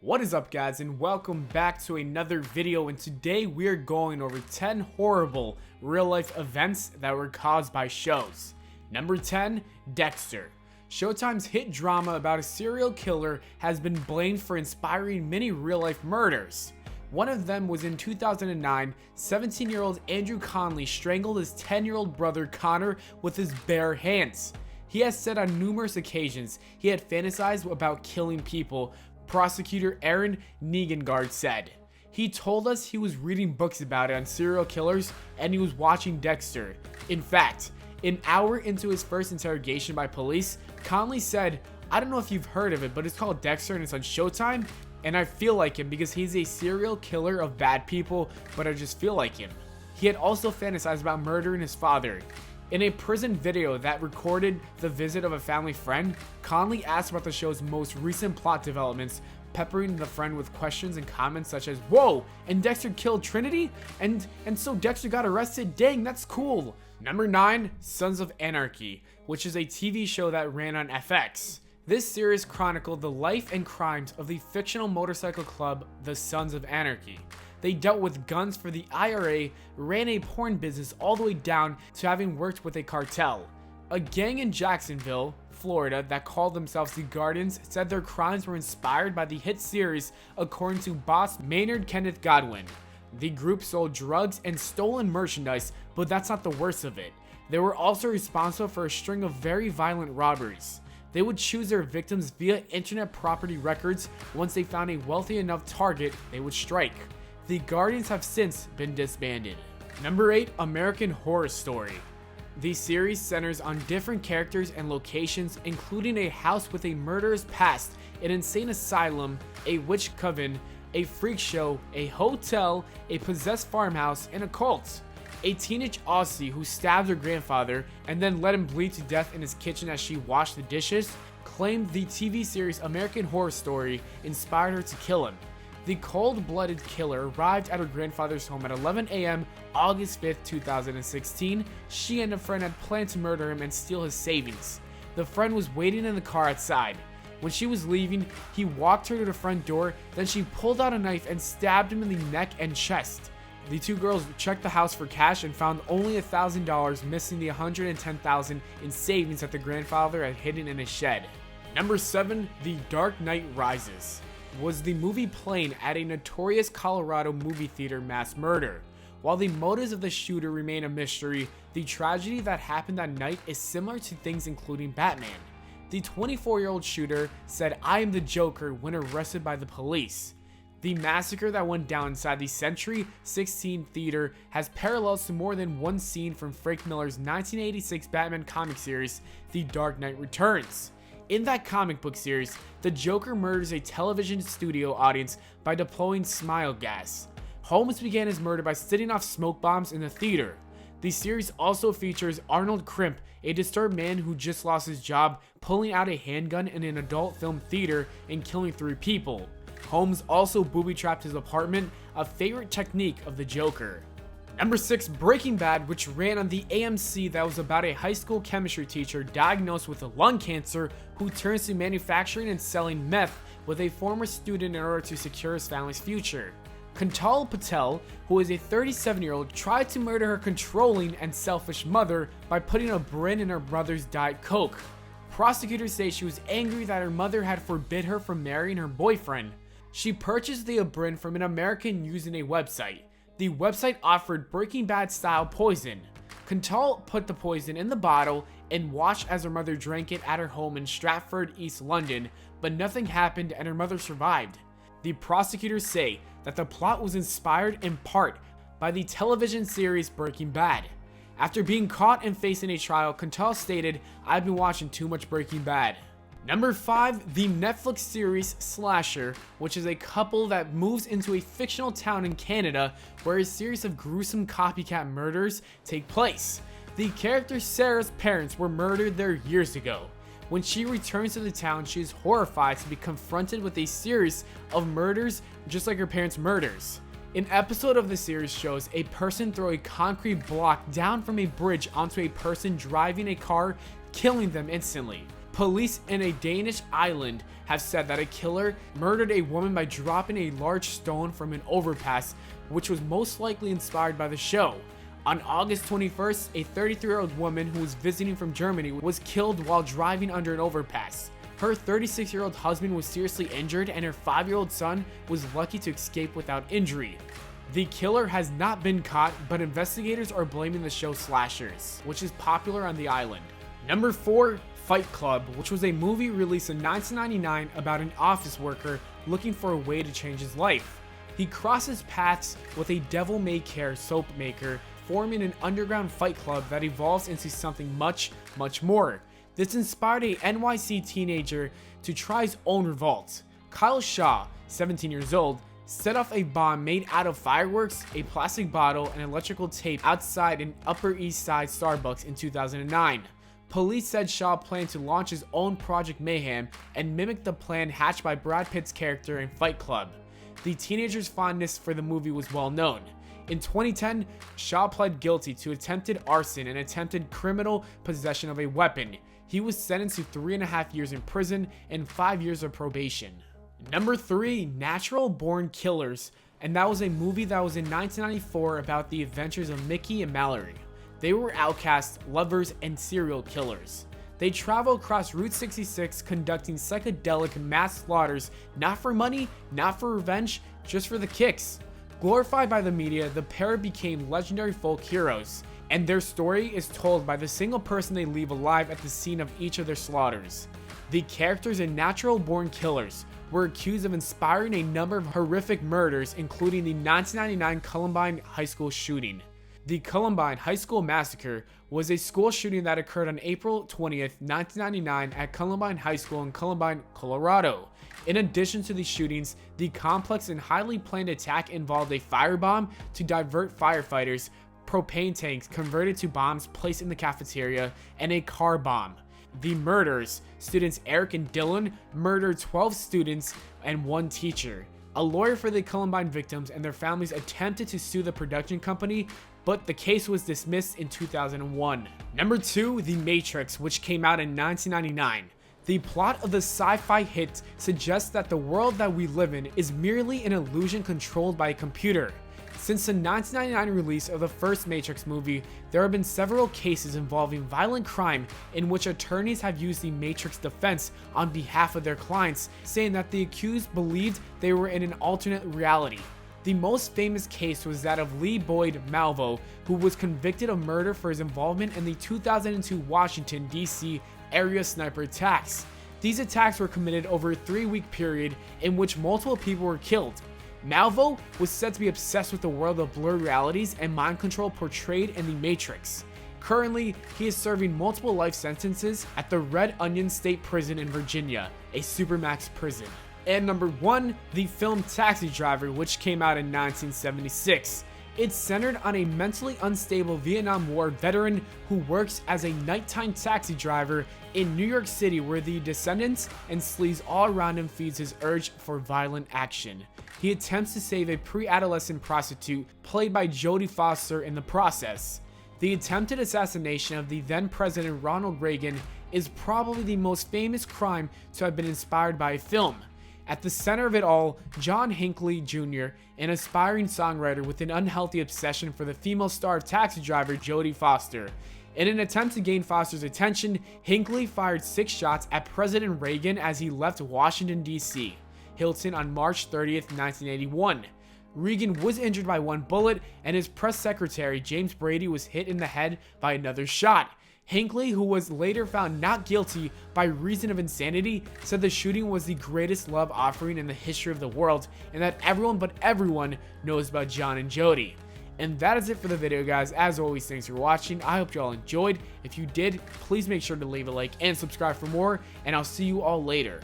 What is up, guys, and welcome back to another video. And today we are going over 10 horrible real life events that were caused by shows. Number 10, Dexter. Showtime's hit drama about a serial killer has been blamed for inspiring many real life murders. One of them was in 2009, 17-year-old Andrew Conley strangled his 10-year-old brother Connor with his bare hands. He has said on numerous occasions he had fantasized about killing people. Prosecutor Aaron Negengard said. He told us he was reading books about it on serial killers and he was watching Dexter. In fact, an hour into his first interrogation by police, Conley said, "I don't know if you've heard of it, but it's called Dexter and it's on Showtime, and I feel like him because he's a serial killer of bad people, but I just feel like him." He had also fantasized about murdering his father. In a prison video that recorded the visit of a family friend, Conley asked about the show's most recent plot developments, peppering the friend with questions and comments such as, "Whoa, and Dexter killed Trinity? And so Dexter got arrested? Dang, that's cool." Number 9, Sons of Anarchy, which is a TV show that ran on FX. This series chronicled the life and crimes of the fictional motorcycle club, the Sons of Anarchy. They dealt with guns for the IRA, ran a porn business all the way down to having worked with a cartel. A gang in Jacksonville, Florida that called themselves the Guardians said their crimes were inspired by the hit series, according to boss Maynard Kenneth Godwin. The group sold drugs and stolen merchandise, but that's not the worst of it. They were also responsible for a string of very violent robberies. They would choose their victims via internet property records. Once they found a wealthy enough target, they would strike. The Guardians have since been disbanded. Number 8, American Horror Story. The series centers on different characters and locations, including a house with a murderous past, an insane asylum, a witch coven, a freak show, a hotel, a possessed farmhouse, and a cult. A teenage Aussie who stabbed her grandfather and then let him bleed to death in his kitchen as she washed the dishes claimed the TV series American Horror Story inspired her to kill him. The cold-blooded killer arrived at her grandfather's home at 11 a.m. August 5th, 2016. She and a friend had planned to murder him and steal his savings. The friend was waiting in the car outside. When she was leaving, he walked her to the front door, then she pulled out a knife and stabbed him in the neck and chest. The two girls checked the house for cash and found only $1,000, missing the $110,000 in savings that the grandfather had hidden in his shed. Number 7, The Dark Knight Rises. Was the movie playing at a notorious Colorado movie theater mass murder. While the motives of the shooter remain a mystery, the tragedy that happened that night is similar to things including Batman. The 24-year-old shooter said, "I am the Joker," when arrested by the police. The massacre that went down inside the Century 16 theater has parallels to more than one scene from Frank Miller's 1986 Batman comic series, The Dark Knight Returns. In that comic book series, the Joker murders a television studio audience by deploying smile gas. Holmes began his murder by setting off smoke bombs in the theater. The series also features Arnold Crimp, a disturbed man who just lost his job, pulling out a handgun in an adult film theater and killing 3 people. Holmes also booby-trapped his apartment, a favorite technique of the Joker. Number 6, Breaking Bad, which ran on the AMC, that was about a high school chemistry teacher diagnosed with lung cancer who turns to manufacturing and selling meth with a former student in order to secure his family's future. Kuntal Patel, who is a 37-year-old, tried to murder her controlling and selfish mother by putting a Brin in her brother's Diet Coke. Prosecutors say she was angry that her mother had forbid her from marrying her boyfriend. She purchased the Abrin from an American using a website. The website offered Breaking Bad style poison. Kuntal put the poison in the bottle and watched as her mother drank it at her home in Stratford, East London, but nothing happened and her mother survived. The prosecutors say that the plot was inspired in part by the television series Breaking Bad. After being caught and facing a trial, Kuntal stated, "I've been watching too much Breaking Bad." Number 5, the Netflix series Slasher, which is a couple that moves into a fictional town in Canada where a series of gruesome copycat murders take place. The character Sarah's parents were murdered there years ago. When she returns to the town, she is horrified to be confronted with a series of murders just like her parents' murders. An episode of the series shows a person throw a concrete block down from a bridge onto a person driving a car, killing them instantly. Police in a Danish island have said that a killer murdered a woman by dropping a large stone from an overpass, which was most likely inspired by the show. On August 21st, a 33-year-old woman who was visiting from Germany was killed while driving under an overpass. Her 36-year-old husband was seriously injured, and her 5-year-old son was lucky to escape without injury. The killer has not been caught, but investigators are blaming the show slashers, which is popular on the island. Number 4, Fight Club, which was a movie released in 1999 about an office worker looking for a way to change his life. He crosses paths with a devil-may-care soap maker, forming an underground fight club that evolves into something much, much more. This inspired a NYC teenager to try his own revolt. Kyle Shaw, 17 years old, set off a bomb made out of fireworks, a plastic bottle, and electrical tape outside an Upper East Side Starbucks in 2009. Police said Shaw planned to launch his own Project Mayhem and mimic the plan hatched by Brad Pitt's character in Fight Club. The teenager's fondness for the movie was well known. In 2010, Shaw pled guilty to attempted arson and attempted criminal possession of a weapon. He was sentenced to 3.5 years in prison and 5 years of probation. Number 3, Natural Born Killers, and that was a movie that was in 1994 about the adventures of Mickey and Mallory. They were outcasts, lovers, and serial killers. They travel across Route 66 conducting psychedelic mass slaughters, not for money, not for revenge, just for the kicks. Glorified by the media, the pair became legendary folk heroes, and their story is told by the single person they leave alive at the scene of each of their slaughters. The characters in Natural Born Killers were accused of inspiring a number of horrific murders, including the 1999 Columbine High School shooting. The Columbine High School Massacre was a school shooting that occurred on April 20th, 1999 at Columbine High School in Columbine, Colorado. In addition to these shootings, the complex and highly planned attack involved a firebomb to divert firefighters, propane tanks converted to bombs placed in the cafeteria, and a car bomb. The murders, students Eric and Dylan, murdered 12 students and 1 teacher. A lawyer for the Columbine victims and their families attempted to sue the production company, but the case was dismissed in 2001. Number 2, The Matrix, which came out in 1999. The plot of the sci-fi hit suggests that the world that we live in is merely an illusion controlled by a computer. Since the 1999 release of the first Matrix movie, there have been several cases involving violent crime in which attorneys have used the Matrix defense on behalf of their clients, saying that the accused believed they were in an alternate reality. The most famous case was that of Lee Boyd Malvo, who was convicted of murder for his involvement in the 2002 Washington, D.C. area sniper attacks. These attacks were committed over a 3-week period in which multiple people were killed. Malvo was said to be obsessed with the world of blurred realities and mind control portrayed in The Matrix. Currently, he is serving multiple life sentences at the Red Onion State Prison in Virginia, a supermax prison. And number 1, the film Taxi Driver, which came out in 1976. It's centered on a mentally unstable Vietnam War veteran who works as a nighttime taxi driver in New York City, where the descendants and sleaze all around him feeds his urge for violent action. He attempts to save a pre-adolescent prostitute, played by Jodie Foster, in the process. The attempted assassination of the then President Ronald Reagan is probably the most famous crime to have been inspired by a film. At the center of it all, John Hinckley Jr., an aspiring songwriter with an unhealthy obsession for the female star of Taxi Driver, Jodie Foster. In an attempt to gain Foster's attention, Hinckley fired 6 shots at President Reagan as he left Washington, D.C. Hilton on March 30th, 1981. Reagan was injured by 1 bullet, and his press secretary, James Brady, was hit in the head by another shot. Hinckley, who was later found not guilty by reason of insanity, said the shooting was the greatest love offering in the history of the world, and that everyone but everyone knows about John and Jodie. And that is it for the video, guys. As always, thanks for watching. I hope you all enjoyed. If you did, please make sure to leave a like and subscribe for more, and I'll see you all later.